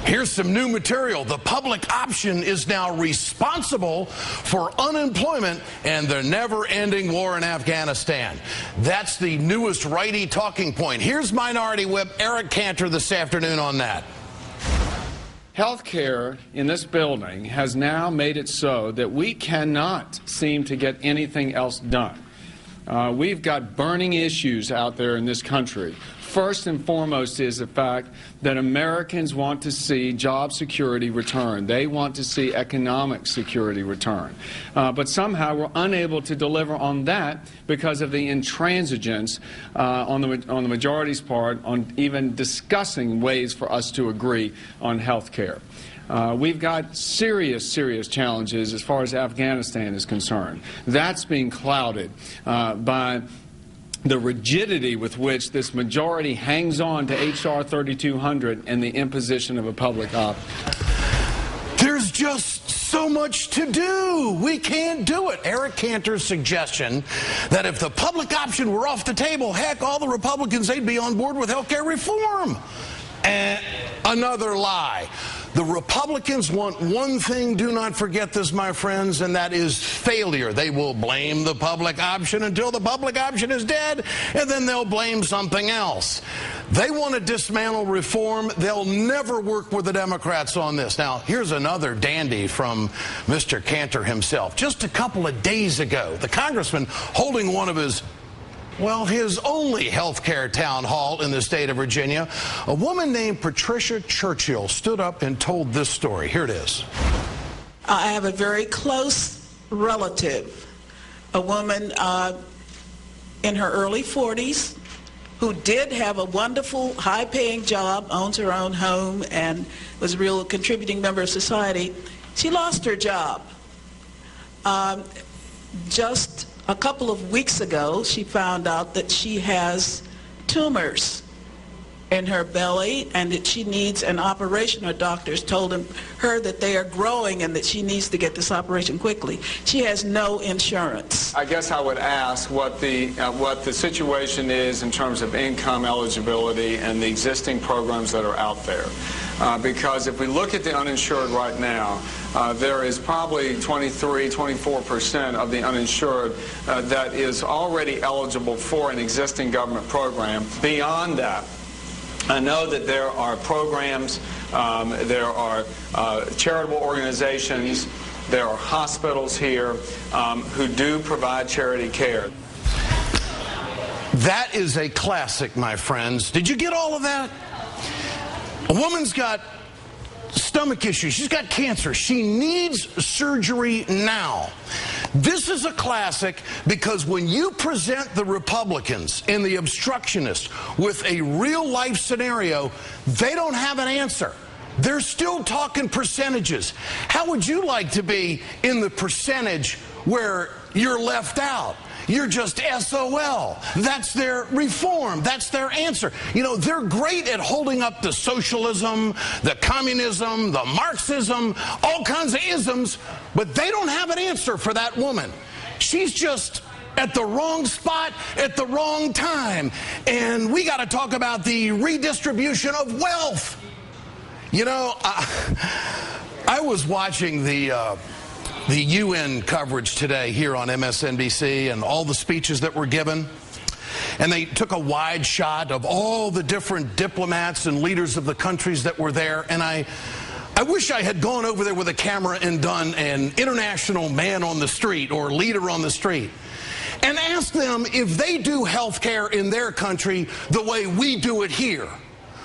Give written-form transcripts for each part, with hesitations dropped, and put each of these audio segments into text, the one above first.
Here's some new material. The public option is now responsible for unemployment and the never-ending war in Afghanistan. That's the newest righty talking point. Here's Minority Whip Eric Cantor this afternoon on that. Healthcare in this building has now made it so that we cannot seem to get anything else done. We've got burning issues out there in this country. First and foremost is the fact that Americans want to see job security return. They want to see economic security return. But somehow we're unable to deliver on that because of the intransigence on the majority's part on even discussing ways for us to agree on health care. We've got serious challenges as far as Afghanistan is concerned. That's being clouded by the rigidity with which this majority hangs on to H.R. 3200 and the imposition of a public option. There's just so much to do. We can't do it. Eric Cantor's suggestion that if the public option were off the table, heck, all the Republicans, they'd be on board with health care reform. And another lie. The Republicans want one thing, do not forget this, my friends, and that is failure. They will blame the public option until the public option is dead, and then they'll blame something else. They want to dismantle reform. They'll never work with the Democrats on this. Now, here's another dandy from Mr. Cantor himself. Just a couple of days ago, the congressman holding one of his only health care town hall in the state of Virginia, a woman named Patricia Churchill stood up and told this story. Here it is. I have a very close relative, a woman in her early 40s who did have a wonderful, high-paying job, owns her own home, and was a real contributing member of society. She lost her job. Just a couple of weeks ago, she found out that she has tumors in her belly and that she needs an operation. Her doctors told her that they are growing and that she needs to get this operation quickly. She has no insurance. I guess I would ask what the situation is in terms of income eligibility and the existing programs that are out there. Because if we look at the uninsured right now, there is probably 23–24% of the uninsured that is already eligible for an existing government program. Beyond that, I know that there are programs, there are charitable organizations, there are hospitals here who do provide charity care. That is a classic, my friends. Did you get all of that? A woman's got stomach issues. She's got cancer. She needs surgery now. This is a classic because when you present the Republicans and the obstructionists with a real-life scenario, they don't have an answer. They're still talking percentages. How would you like to be in the percentage where you're left out? You're just SOL. That's their reform. That's their answer. You know, they're great at holding up the socialism, the communism, the Marxism, all kinds of isms, but they don't have an answer for that woman. She's just at the wrong spot at the wrong time. And we got to talk about the redistribution of wealth. You know, I was watching the UN coverage today here on MSNBC and all the speeches that were given. And they took a wide shot of all the different diplomats and leaders of the countries that were there. And I wish I had gone over there with a camera and done an international man on the street or leader on the street and asked them if they do health care in their country the way we do it here.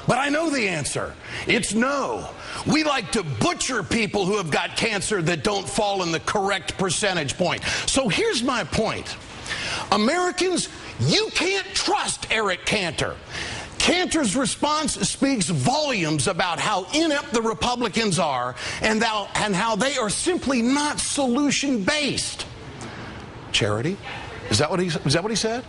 But I know the answer. It's no. We like to butcher people who have got cancer that don't fall in the correct percentage point. So here's my point. Americans, you can't trust Eric Cantor. Cantor's response speaks volumes about how inept the Republicans are and how they are simply not solution-based. Charity? Is that what he said?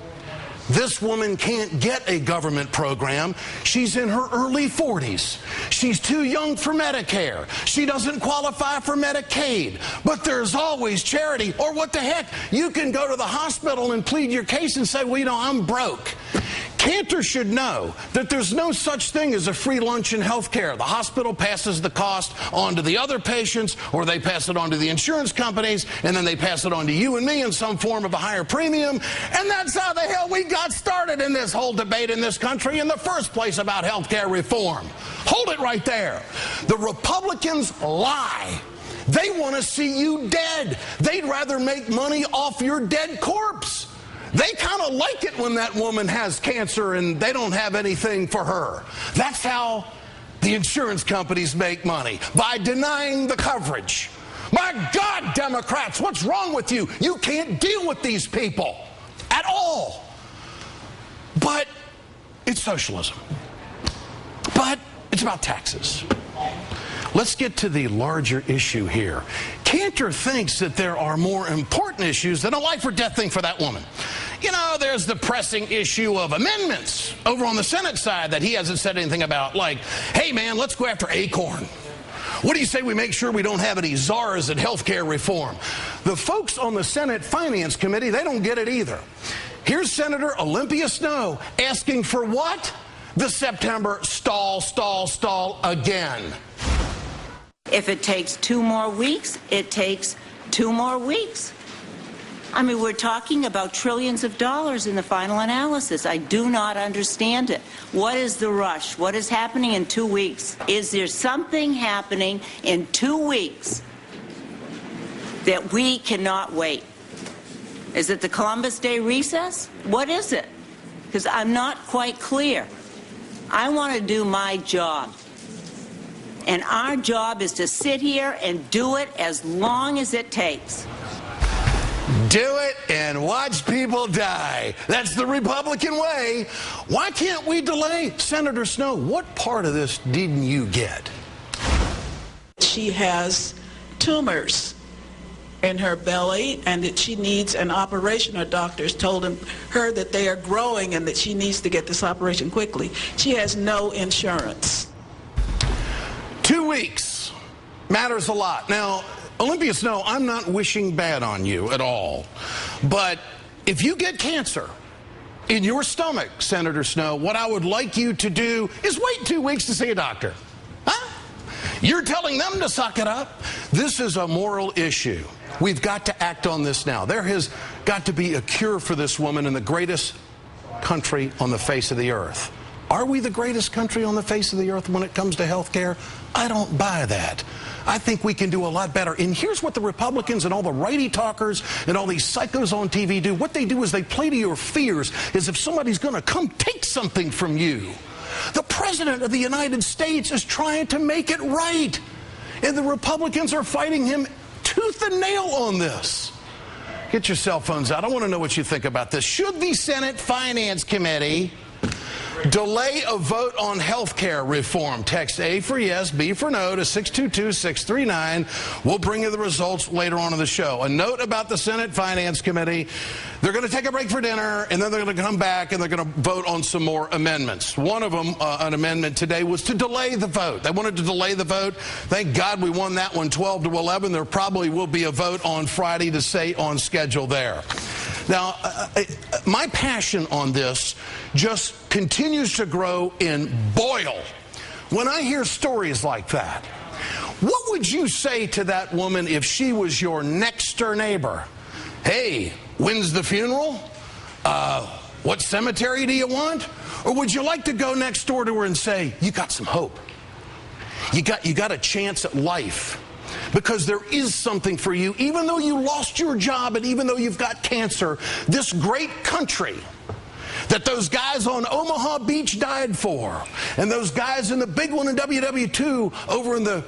This woman can't get a government program. She's in her early 40s. She's too young for Medicare. She doesn't qualify for Medicaid. But there's always charity. Or what the heck? You can go to the hospital and plead your case and say, well, you know, I'm broke. Cantor should know that there's no such thing as a free lunch in health care. The hospital passes the cost on to the other patients, or they pass it on to the insurance companies, and then they pass it on to you and me in some form of a higher premium. And that's how the hell we got started in this whole debate in this country in the first place about health care reform. Hold it right there. The Republicans lie. They want to see you dead. They'd rather make money off your dead corpse. They kind of like it when that woman has cancer and they don't have anything for her. That's how the insurance companies make money, by denying the coverage. My God, Democrats, what's wrong with you? You can't deal with these people at all. But it's socialism. But it's about taxes. Let's get to the larger issue here. Cantor thinks that there are more important issues than a life or death thing for that woman. You know, there's the pressing issue of amendments over on the Senate side that he hasn't said anything about, like, hey man, let's go after Acorn. What do you say we make sure we don't have any czars in health care reform? The folks on the Senate Finance Committee, they don't get it either. Here's Senator Olympia Snowe asking for what? The September stall again. If it takes 2 more weeks, it takes 2 more weeks. I mean, we're talking about trillions of dollars in the final analysis. I do not understand it. What is the rush? What is happening in 2 weeks? Is there something happening in 2 weeks that we cannot wait? Is it the Columbus Day recess? What is it? Because I'm not quite clear. I want to do my job. And our job is to sit here and do it as long as it takes. Do it and watch people die. That's the Republican way. Why can't we delay? Senator Snowe, what part of this didn't you get? She has tumors in her belly and that she needs an operation. Her doctors told her that they are growing and that she needs to get this operation quickly. She has no insurance. 2 weeks matters a lot. Now, Olympia Snowe, I'm not wishing bad on you at all. But if you get cancer in your stomach, Senator Snowe, what I would like you to do is wait 2 weeks to see a doctor. Huh? You're telling them to suck it up? This is a moral issue. We've got to act on this now. There has got to be a cure for this woman in the greatest country on the face of the earth. Are we the greatest country on the face of the earth when it comes to health care? I don't buy that. I think we can do a lot better. And here's what the Republicans and all the righty talkers and all these psychos on TV do. What they do is they play to your fears as if somebody's going to come take something from you. The President of the United States is trying to make it right. And the Republicans are fighting him tooth and nail on this. Get your cell phones out. I want to know what you think about this. Should the Senate Finance Committee delay a vote on health care reform? Text A for yes, B for no to 622-639. We'll bring you the results later on in the show. A note about the Senate Finance Committee. They're going to take a break for dinner, and then they're going to come back, and they're going to vote on some more amendments. One of them, an amendment today, was to delay the vote. They wanted to delay the vote. Thank God we won that one 12-11. There probably will be a vote on Friday to stay on schedule there. Now, my passion on this just continues to grow and boil when I hear stories like that. What would you say to that woman if she was your next door neighbor? Hey, when's the funeral? What cemetery do you want? Or would you like to go next door to her and say, you got some hope. You got a chance at life. Because there is something for you, even though you lost your job and even though you've got cancer, this great country that those guys on Omaha Beach died for, and those guys in the big one in WW2 over in the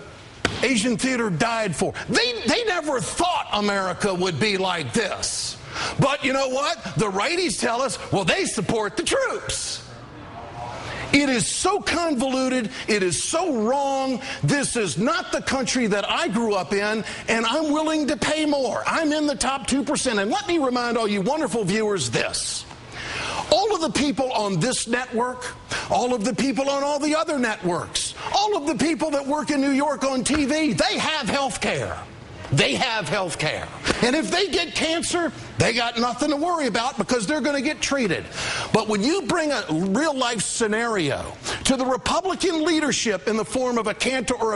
Asian Theater died for. They never thought America would be like this. But you know what? The righties tell us, well, they support the troops. It is so convoluted. It is so wrong. This is not the country that I grew up in, and I'm willing to pay more. I'm in the top 2%. And let me remind all you wonderful viewers this. All of the people on this network, all of the people on all the other networks, all of the people that work in New York on TV, they have health care. They have health care. And if they get cancer, they got nothing to worry about because they're going to get treated. But when you bring a real-life scenario to the Republican leadership in the form of a Cantor or